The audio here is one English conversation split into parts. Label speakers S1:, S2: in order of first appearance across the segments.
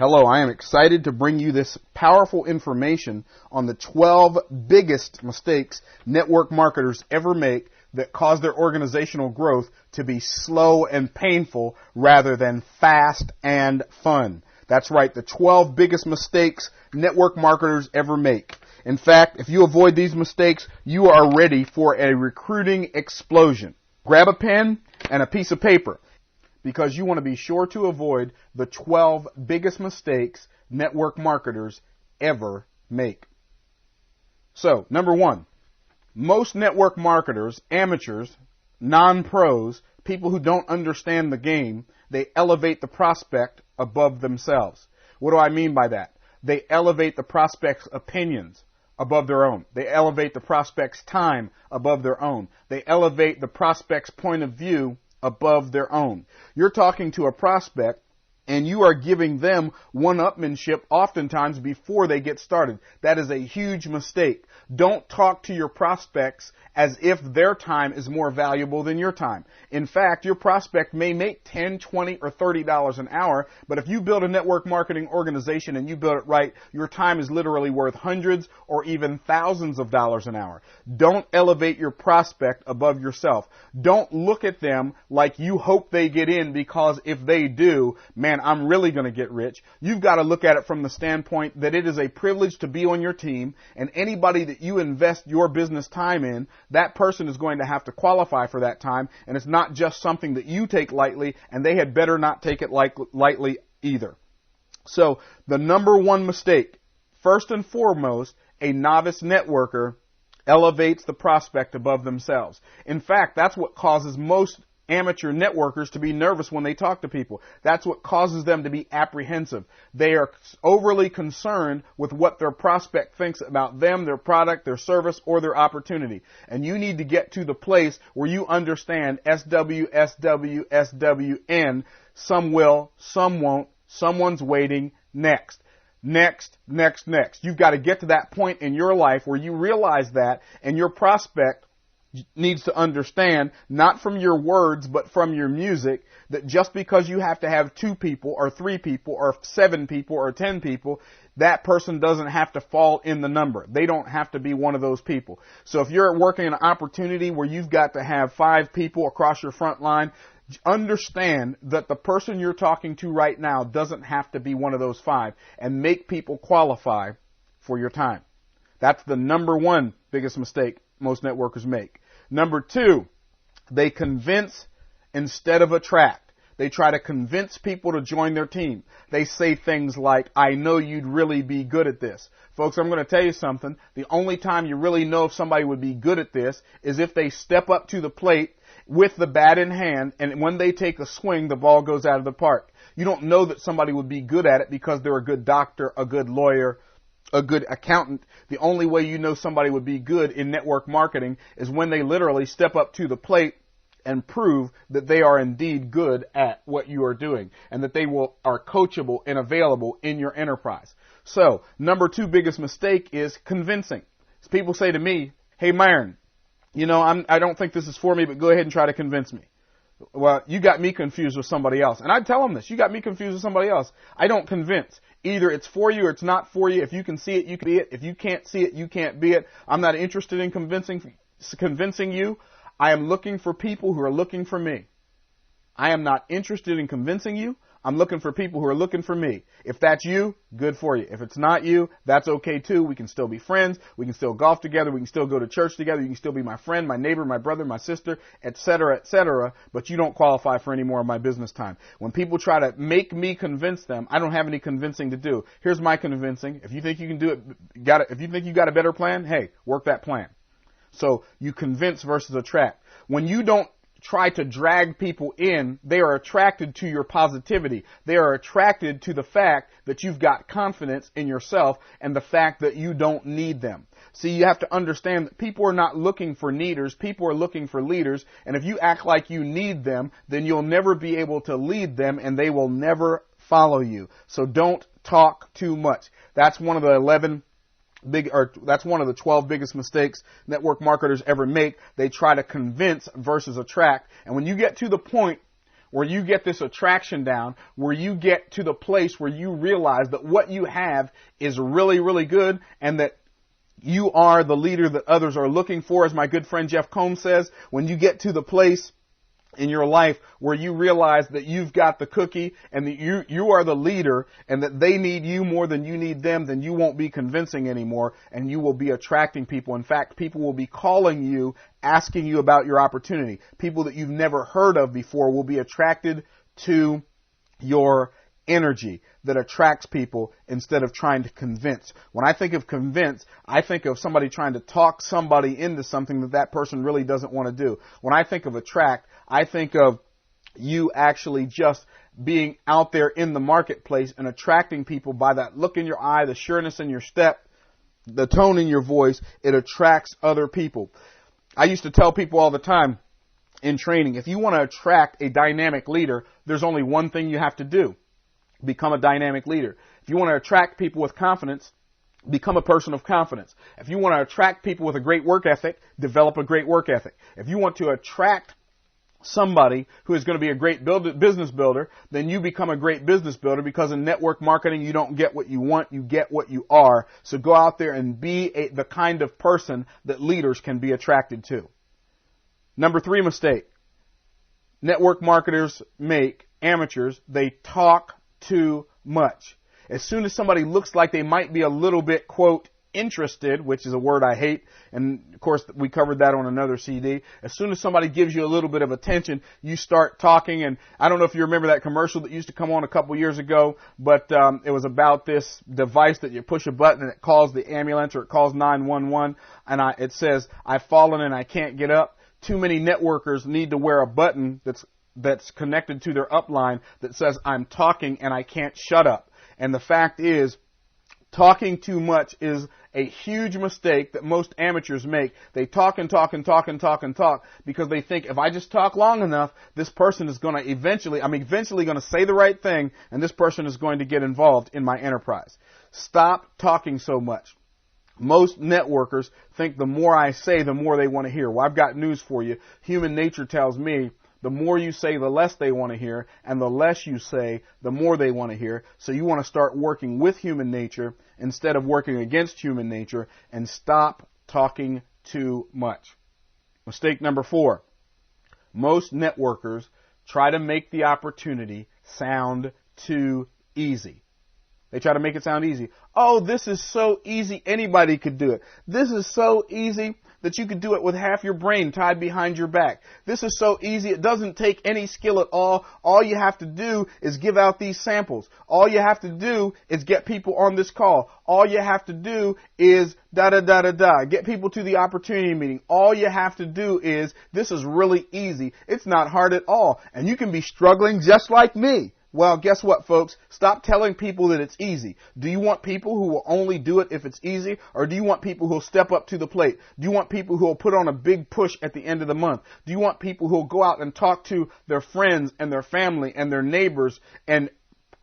S1: Hello, I am excited to bring you this powerful information on the 12 biggest mistakes network marketers ever make that cause their organizational growth to be slow and painful rather than fast and fun. That's right, the 12 biggest mistakes network marketers ever make. In fact, if you avoid these mistakes, you are ready for a recruiting explosion. Grab a pen and a piece of paper, because you want to be sure to avoid the 12 biggest mistakes network marketers ever make. So, number one, most network marketers, amateurs, non-pros, people who don't understand the game, they elevate the prospect above themselves. What do I mean by that? They elevate the prospect's opinions above their own. They elevate the prospect's time above their own. They elevate the prospect's point of view above their own. You're talking to a prospect and you are giving them one-upmanship oftentimes before they get started. That is a huge mistake. Don't talk to your prospects as if their time is more valuable than your time. In fact, your prospect may make $10, $20, or $30 an hour, but if you build a network marketing organization and you build it right, your time is literally worth hundreds or even thousands of dollars an hour. Don't elevate your prospect above yourself. Don't look at them like you hope they get in, because if they do, man, I'm really going to get rich. You've got to look at it from the standpoint that it is a privilege to be on your team, and anybody that you invest your business time in, that person is going to have to qualify for that time, and it's not just something that you take lightly, and they had better not take it lightly either. So the number one mistake, first and foremost, a novice networker elevates the prospect above themselves. In fact, that's what causes most amateur networkers to be nervous when they talk to people. That's what causes them to be apprehensive. They are overly concerned with what their prospect thinks about them, their product, their service, or their opportunity. And you need to get to the place where you understand SW, SW, SWN. Some will, some won't, someone's waiting, next. Next, next, next. You've got to get to that point in your life where you realize that, and your prospect needs to understand, not from your words, but from your music, that just because you have to have 2 people or 3 people or 7 people or 10 people, that person doesn't have to fall in the number. They don't have to be one of those people. So if you're working an opportunity where you've got to have 5 people across your front line, understand that the person you're talking to right now doesn't have to be one of those 5, and make people qualify for your time. That's the number one biggest mistake most networkers make. Number 2, they convince instead of attract. They try to convince people to join their team. They say things like, I know you'd really be good at this. Folks, I'm going to tell you something. The only time you really know if somebody would be good at this is if they step up to the plate with the bat in hand, and when they take a swing, the ball goes out of the park. You don't know that somebody would be good at it because they're a good doctor, a good lawyer, a good accountant. The only way you know somebody would be good in network marketing is when they literally step up to the plate and prove that they are indeed good at what you are doing, and that they are coachable and available in your enterprise. So, number 2 biggest mistake is convincing. So people say to me, hey Myron, I don't think this is for me, but go ahead and try to convince me. Well, you got me confused with somebody else. And I tell them this, you got me confused with somebody else. I don't convince. Either it's for you or it's not for you. If you can see it, you can be it. If you can't see it, you can't be it. I'm not interested in convincing you. I am looking for people who are looking for me. I am not interested in convincing you. I'm looking for people who are looking for me. If that's you, good for you. If it's not you, that's okay too. We can still be friends. We can still golf together. We can still go to church together. You can still be my friend, my neighbor, my brother, my sister, etc., but you don't qualify for any more of my business time. When people try to make me convince them, I don't have any convincing to do. Here's my convincing. If you think you can do it, if you think you got a better plan, hey, work that plan. So you convince versus attract. When you don't try to drag people in, they are attracted to your positivity. They are attracted to the fact that you've got confidence in yourself and the fact that you don't need them. See, you have to understand that people are not looking for needers. People are looking for leaders. And if you act like you need them, then you'll never be able to lead them, and they will never follow you. So don't talk too much. That's one of the that's one of the 12 biggest mistakes network marketers ever make. They try to convince versus attract. And when you get to the point where you get this attraction down, where you get to the place where you realize that what you have is really, really good, and that you are the leader that others are looking for. As my good friend Jeff Combs says, when you get to the place in your life where you realize that you've got the cookie and that you are the leader and that they need you more than you need them, then you won't be convincing anymore and you will be attracting people. In fact, people will be calling you, asking you about your opportunity. People that you've never heard of before will be attracted to your energy that attracts people instead of trying to convince. When I think of convince, I think of somebody trying to talk somebody into something that person really doesn't want to do. When I think of attract, I think of you actually just being out there in the marketplace and attracting people by that look in your eye, the sureness in your step, the tone in your voice. It attracts other people. I used to tell people all the time in training, if you want to attract a dynamic leader, there's only one thing you have to do. Become a dynamic leader. If you want to attract people with confidence, become a person of confidence. If you want to attract people with a great work ethic, develop a great work ethic. If you want to attract somebody who is going to be a great business builder, then you become a great business builder, because in network marketing, you don't get what you want, you get what you are. So go out there and be the kind of person that leaders can be attracted to. Number 3 mistake network marketers make, amateurs, they talk too much. As soon as somebody looks like they might be a little bit, quote, interested, which is a word I hate, and of course we covered that on another CD. As soon as somebody gives you a little bit of attention, you start talking. And I don't know if you remember that commercial that used to come on a couple years ago, but it was about this device that you push a button and it calls the ambulance or it calls 911, and it says, "I've fallen and I can't get up." Too many networkers need to wear a button that's connected to their upline that says, "I'm talking and I can't shut up." And the fact is, talking too much is a huge mistake that most amateurs make. They talk and talk and talk and talk and talk because they think, if I just talk long enough, this person is going to I'm eventually going to say the right thing, and this person is going to get involved in my enterprise. Stop talking so much. Most networkers think the more I say, the more they want to hear. Well, I've got news for you. Human nature tells me the more you say, the less they want to hear, and the less you say, the more they want to hear. So you want to start working with human nature instead of working against human nature, and stop talking too much. Mistake number 4. Most networkers try to make the opportunity sound too easy. They try to make it sound easy. Oh, this is so easy, anybody could do it. This is so easy that you could do it with half your brain tied behind your back. This is so easy, it doesn't take any skill at all. All you have to do is give out these samples. All you have to do is get people on this call. All you have to do is get people to the opportunity meeting. All you have to do is, this is really easy. It's not hard at all. And you can be struggling just like me. Well, guess what, folks? Stop telling people that it's easy. Do you want people who will only do it if it's easy? Or do you want people who will step up to the plate? Do you want people who will put on a big push at the end of the month? Do you want people who will go out and talk to their friends and their family and their neighbors and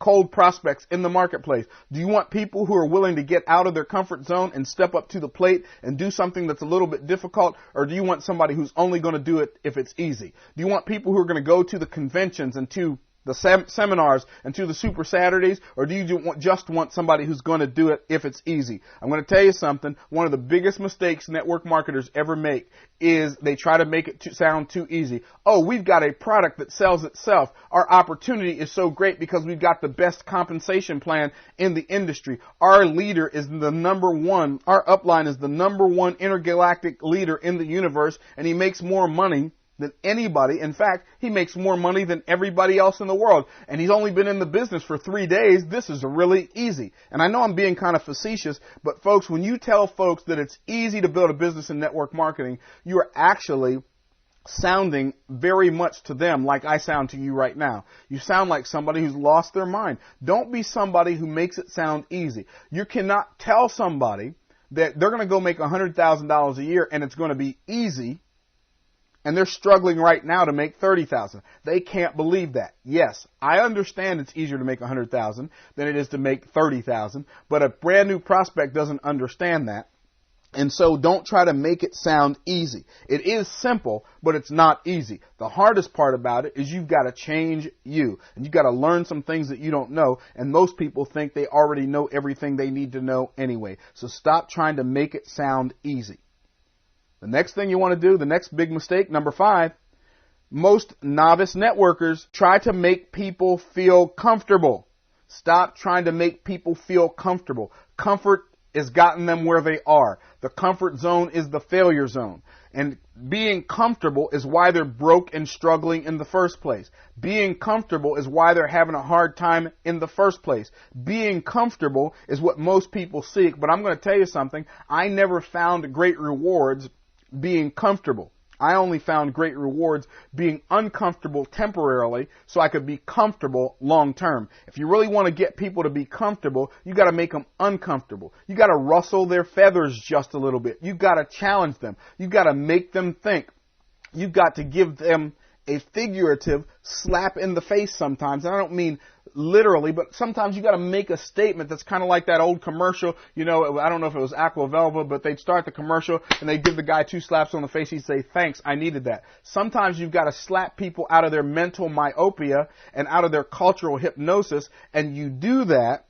S1: cold prospects in the marketplace? Do you want people who are willing to get out of their comfort zone and step up to the plate and do something that's a little bit difficult? Or do you want somebody who's only going to do it if it's easy? Do you want people who are going to go to the conventions and to the seminars and to the Super Saturdays, or do you just want somebody who's going to do it if it's easy? I'm going to tell you something. One of the biggest mistakes network marketers ever make is they try to make it sound too easy. Oh, we've got a product that sells itself. Our opportunity is so great because we've got the best compensation plan in the industry. Our leader is the number one. Our upline is the number one intergalactic leader in the universe, and he makes more money than anybody. In fact, he makes more money than everybody else in the world. And he's only been in the business for 3 days. This is really easy. And I know I'm being kind of facetious, but folks, when you tell folks that it's easy to build a business in network marketing, you are actually sounding very much to them like I sound to you right now. You sound like somebody who's lost their mind. Don't be somebody who makes it sound easy. You cannot tell somebody that they're going to go make $100,000 a year and it's going to be easy, and they're struggling right now to make $30,000. They can't believe that. Yes, I understand it's easier to make $100,000 than it is to make $30,000, but a brand new prospect doesn't understand that. And so don't try to make it sound easy. It is simple, but it's not easy. The hardest part about it is you've got to change you. And you've got to learn some things that you don't know. And most people think they already know everything they need to know anyway. So stop trying to make it sound easy. The next thing you want to do, the next big mistake, number 5, most novice networkers try to make people feel comfortable. Stop trying to make people feel comfortable. Comfort has gotten them where they are. The comfort zone is the failure zone. And being comfortable is why they're broke and struggling in the first place. Being comfortable is why they're having a hard time in the first place. Being comfortable is what most people seek. But I'm going to tell you something. I never found great rewards being comfortable. I only found great rewards being uncomfortable temporarily so I could be comfortable long term. If you really want to get people to be comfortable, you got to make them uncomfortable. You got to rustle their feathers just a little bit. You got to challenge them. You got to make them think. You got to give them a figurative slap in the face sometimes. And I don't mean literally, but sometimes you got to make a statement that's kind of like that old commercial. You know, I don't know if it was Aqua Velva, but they'd start the commercial and they'd give the guy 2 slaps on the face. He'd say, "Thanks, I needed that." Sometimes you've got to slap people out of their mental myopia and out of their cultural hypnosis, and you do that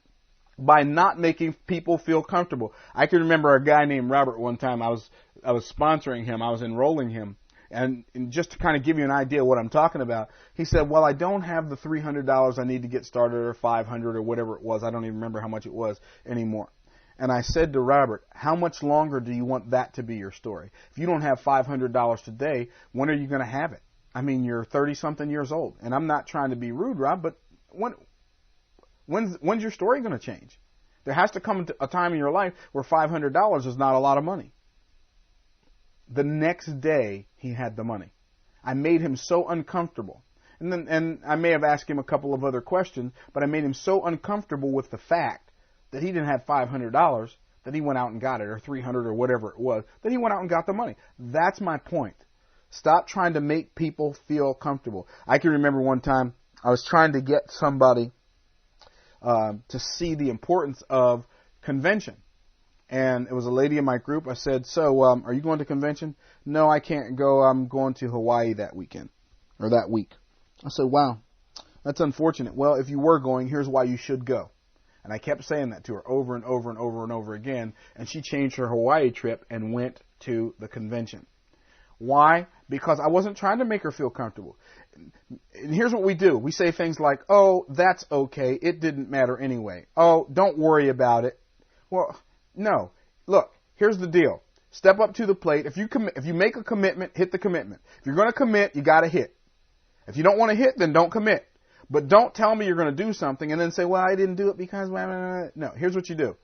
S1: by not making people feel comfortable. I can remember a guy named Robert one time. I was sponsoring him. I was enrolling him. And just to kind of give you an idea of what I'm talking about, he said, "Well, I don't have the $300 I need to get started, or $500 or whatever it was. I don't even remember how much it was anymore." And I said to Robert, "How much longer do you want that to be your story? If you don't have $500 today, when are you going to have it? I mean, you're 30-something years old." And I'm not trying to be rude, Rob, but when's your story going to change? There has to come a time in your life where $500 is not a lot of money. The next day, he had the money. I made him so uncomfortable. And I may have asked him a couple of other questions, but I made him so uncomfortable with the fact that he didn't have $500 that he went out and got it, or $300 or whatever it was, that he went out and got the money. That's my point. Stop trying to make people feel comfortable. I can remember one time I was trying to get somebody to see the importance of convention. And it was a lady in my group. I said, "So, are you going to convention?" "No, I can't go. I'm going to Hawaii that weekend, or that week." I said, "Wow, that's unfortunate." "Well, if you were going, here's why you should go." And I kept saying that to her over and over and over and over again. And she changed her Hawaii trip and went to the convention. Why? Because I wasn't trying to make her feel comfortable. And here's what we do. We say things like, "Oh, that's okay. It didn't matter anyway. Oh, don't worry about it." Well, no. Look, here's the deal. Step up to the plate. If you make a commitment, hit the commitment. If you're going to commit, you got to hit. If you don't want to hit, then don't commit. But don't tell me you're going to do something and then say, "Well, I didn't do it because..." No, here's what you do.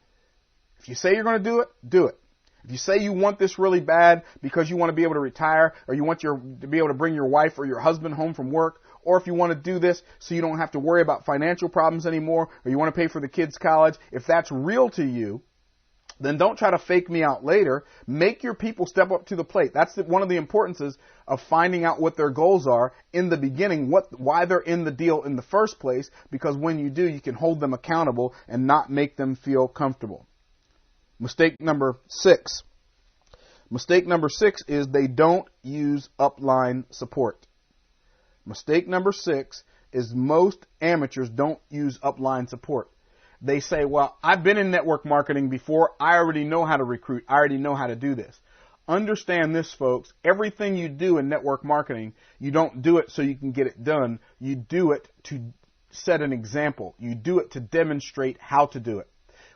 S1: If you say you're going to do it, do it. If you say you want this really bad because you want to be able to retire, or you want to be able to bring your wife or your husband home from work, or if you want to do this so you don't have to worry about financial problems anymore, or you want to pay for the kids' college, if that's real to you, then don't try to fake me out later. Make your people step up to the plate. That's one of the importances of finding out what their goals are in the beginning, why they're in the deal in the first place, because when you do, you can hold them accountable and not make them feel comfortable. Mistake number 6. Mistake number 6 is they don't use upline support. Mistake number 6 is most amateurs don't use upline support. They say, "Well, I've been in network marketing before. I already know how to recruit. I already know how to do this." Understand this, folks. Everything you do in network marketing, you don't do it so you can get it done. You do it to set an example. You do it to demonstrate how to do it.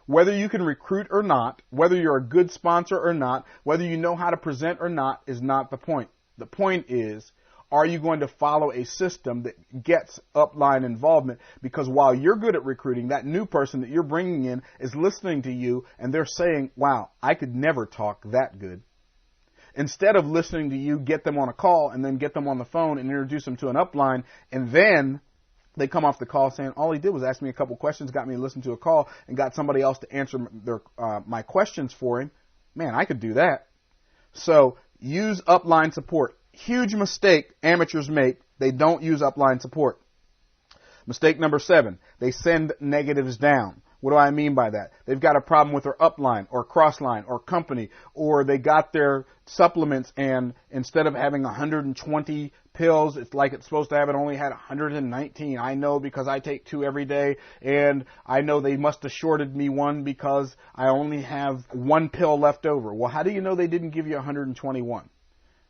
S1: Whether you can recruit or not, whether you're a good sponsor or not, whether you know how to present or not is not the point. The point is, are you going to follow a system that gets upline involvement? Because while you're good at recruiting, that new person that you're bringing in is listening to you and they're saying, "Wow, I could never talk that good." Instead of listening to you, get them on a call and then get them on the phone and introduce them to an upline, and then they come off the call saying, "All he did was ask me a couple questions, got me to listen to a call, and got somebody else to answer my questions for him." Man, I could do that. So use upline support. Huge mistake amateurs make. They don't use upline support. Mistake number 7, they send negatives down. What do I mean by that? They've got a problem with their upline or crossline or company, or they got their supplements and instead of having 120 pills, it's like it's supposed to have, it only had 119. I know because I take 2 every day, and I know they must have shorted me 1 because I only have 1 pill left over. Well, how do you know they didn't give you 121?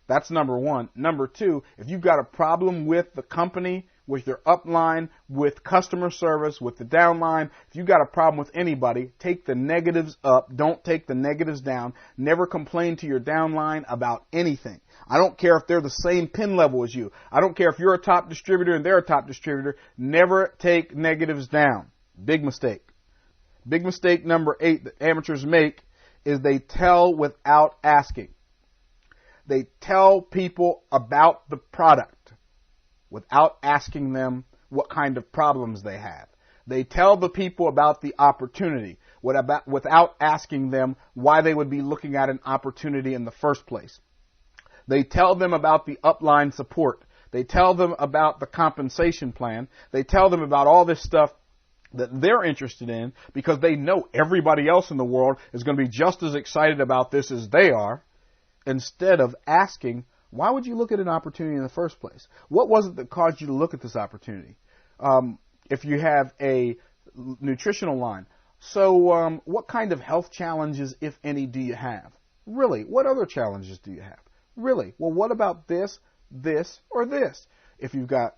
S1: That's number 1. Number 2, if you've got a problem with the company, with your upline, with customer service, with the downline, if you've got a problem with anybody, take the negatives up. Don't take the negatives down. Never complain to your downline about anything. I don't care if they're the same pin level as you. I don't care if you're a top distributor and they're a top distributor. Never take negatives down. Big mistake. Big mistake number 8 that amateurs make is they tell without asking. They tell people about the product without asking them what kind of problems they have. They tell the people about the opportunity without asking them why they would be looking at an opportunity in the first place. They tell them about the upline support. They tell them about the compensation plan. They tell them about all this stuff that they're interested in because they know everybody else in the world is going to be just as excited about this as they are, instead of asking, why would you look at an opportunity in the first place? What was it that caused you to look at this opportunity? If you have a nutritional line, so what kind of health challenges, if any, do you have? Really, what other challenges do you have? Really, well, what about this, or this? If you've got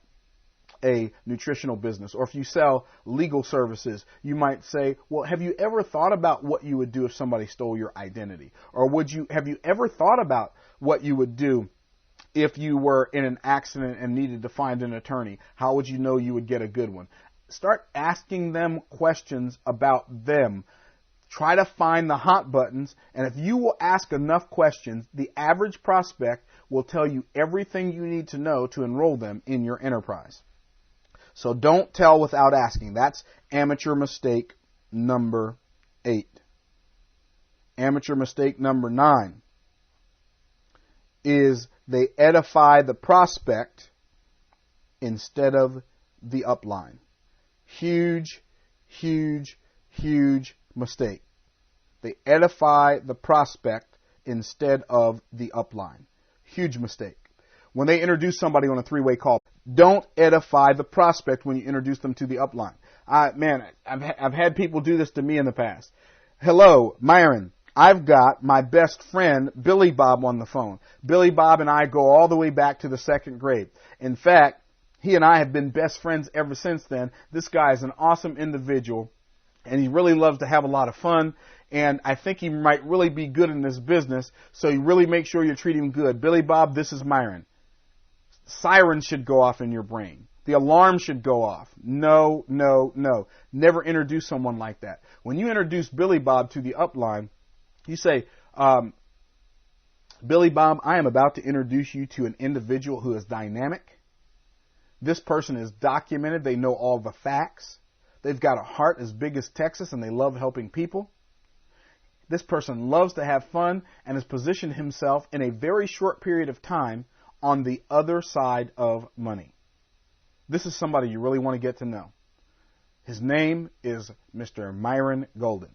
S1: a nutritional business, or if you sell legal services, you might say, well, have you ever thought about what you would do if somebody stole your identity? Or have you ever thought about what you would do if you were in an accident and needed to find an attorney? How would you know you would get a good one? Start asking them questions about them. Try to find the hot buttons, and if you will ask enough questions, the average prospect will tell you everything you need to know to enroll them in your enterprise. So don't tell without asking. That's amateur mistake number 8. Amateur mistake number 9 is they edify the prospect instead of the upline. Huge, huge, huge mistake. They edify the prospect instead of the upline. Huge mistake. When they introduce somebody on a 3-way call, don't edify the prospect when you introduce them to the upline. I've had people do this to me in the past. Hello, Myron. I've got my best friend, Billy Bob, on the phone. Billy Bob and I go all the way back to the 2nd grade. In fact, he and I have been best friends ever since then. This guy is an awesome individual, and he really loves to have a lot of fun, and I think he might really be good in this business, so you really make sure you treat him good. Billy Bob, this is Myron. Sirens should go off in your brain. The alarm should go off. No, no, no. Never introduce someone like that. When you introduce Billy Bob to the upline, you say, Billy Bob, I am about to introduce you to an individual who is dynamic. This person is documented. They know all the facts. They've got a heart as big as Texas, and they love helping people. This person loves to have fun and has positioned himself in a very short period of time on the other side of money. This is somebody you really want to get to know. His name is Mr. Myron Golden.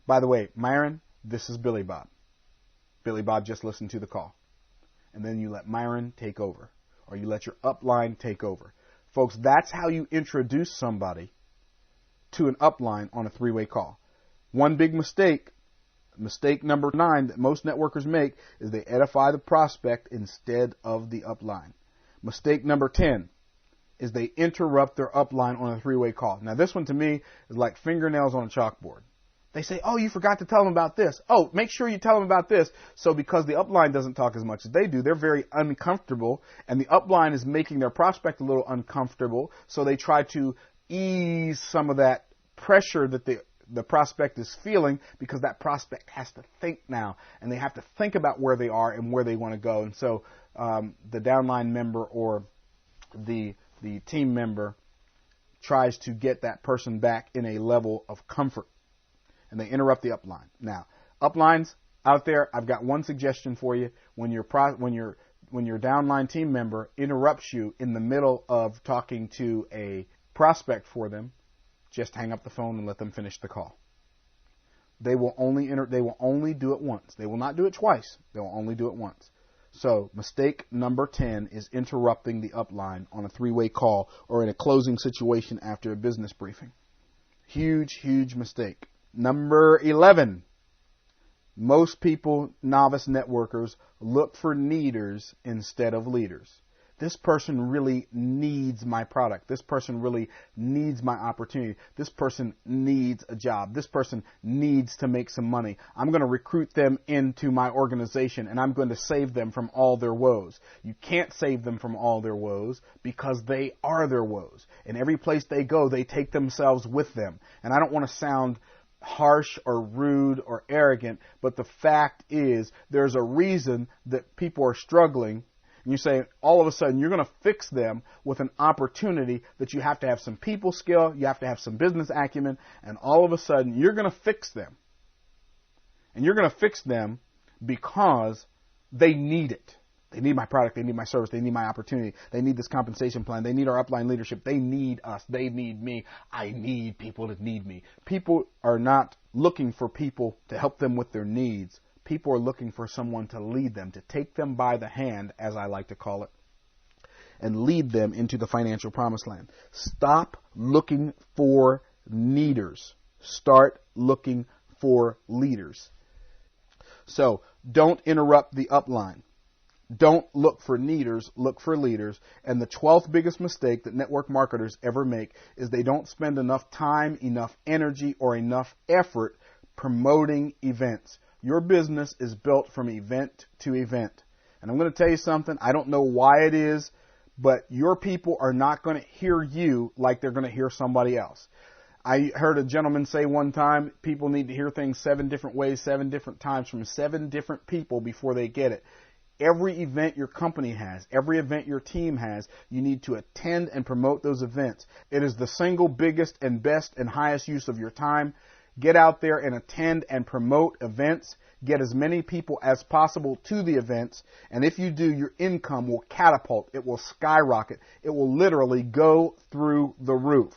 S1: By the way, Myron, this is Billy Bob. Billy Bob just listened to the call. And then you let Myron take over, or you let your upline take over. Folks, that's how you introduce somebody to an upline on a 3-way call. One big mistake, mistake number 9 that most networkers make, is they edify the prospect instead of the upline. Mistake number 10 is they interrupt their upline on a 3-way call. Now this one to me is like fingernails on a chalkboard. They say, oh, you forgot to tell them about this. Oh, make sure you tell them about this. So because the upline doesn't talk as much as they do, they're very uncomfortable, and the upline is making their prospect a little uncomfortable, so they try to ease some of that pressure that the prospect is feeling, because that prospect has to think now, and they have to think about where they are and where they want to go. And so the downline member or the team member tries to get that person back in a level of comfort, and they interrupt the upline. Now, uplines out there, I've got one suggestion for you. When your downline team member interrupts you in the middle of talking to a prospect for them, just hang up the phone and let them finish the call. They will only do it once. They will not do it twice. They will only do it once. So mistake number 10 is interrupting the upline on a three-way call or in a closing situation after a business briefing. Huge, huge mistake. Number 11. Most people, novice networkers, look for needers instead of leaders. This person really needs my product. This person really needs my opportunity. This person needs a job. This person needs to make some money. I'm going to recruit them into my organization, and I'm going to save them from all their woes. You can't save them from all their woes because they are their woes. And every place they go, they take themselves with them. And I don't want to sound harsh or rude or arrogant, but the fact is there's a reason that people are struggling. And you say, all of a sudden, you're going to fix them with an opportunity that you have to have some people skill, you have to have some business acumen, and all of a sudden, you're going to fix them. And you're going to fix them because they need it. They need my product, they need my service, they need my opportunity, they need this compensation plan, they need our upline leadership, they need us, they need me. I need people that need me. People are not looking for people to help them with their needs. People are looking for someone to lead them, to take them by the hand, as I like to call it, and lead them into the financial promised land. Stop looking for needers. Start looking for leaders. So don't interrupt the upline. Don't look for needers, look for leaders. And the 12th biggest mistake that network marketers ever make is they don't spend enough time, enough energy, or enough effort promoting events. Your business is built from event to event. And I'm going to tell you something, I don't know why it is, but your people are not going to hear you like they're going to hear somebody else. I heard a gentleman say one time, people need to hear things 7 different ways, 7 different times from 7 different people before they get it. Every event your company has, every event your team has, you need to attend and promote those events. It is the single biggest and best and highest use of your time. Get out there and attend and promote events. Get as many people as possible to the events. And if you do, your income will catapult. It will skyrocket. It will literally go through the roof.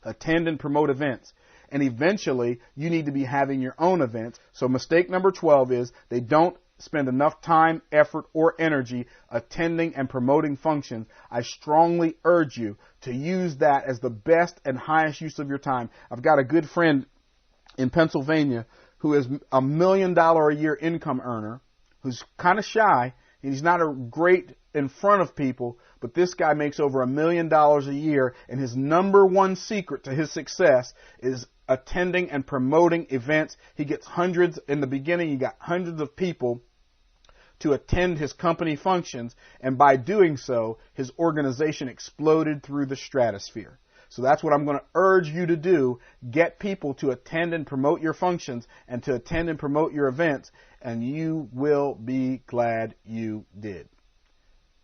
S1: Attend and promote events. And eventually, you need to be having your own events. So mistake number 12 is they don't spend enough time, effort, or energy attending and promoting functions. I strongly urge you to use that as the best and highest use of your time. I've got a good friend in Pennsylvania who is $1 million a year income earner, who's kind of shy, and he's not a great in front of people, but this guy makes over $1 million a year, and his number one secret to his success is attending and promoting events. He gets hundreds in the beginning. He got hundreds of people to attend his company functions, and by doing so, his organization exploded through the stratosphere. So that's what I'm going to urge you to do. Get people to attend and promote your functions and to attend and promote your events, and you will be glad you did.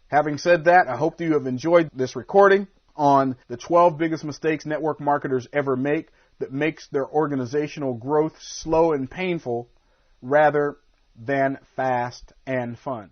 S1: Having said that, I hope that you have enjoyed this recording on the 12 biggest mistakes network marketers ever make that makes their organizational growth slow and painful rather than fast and fun.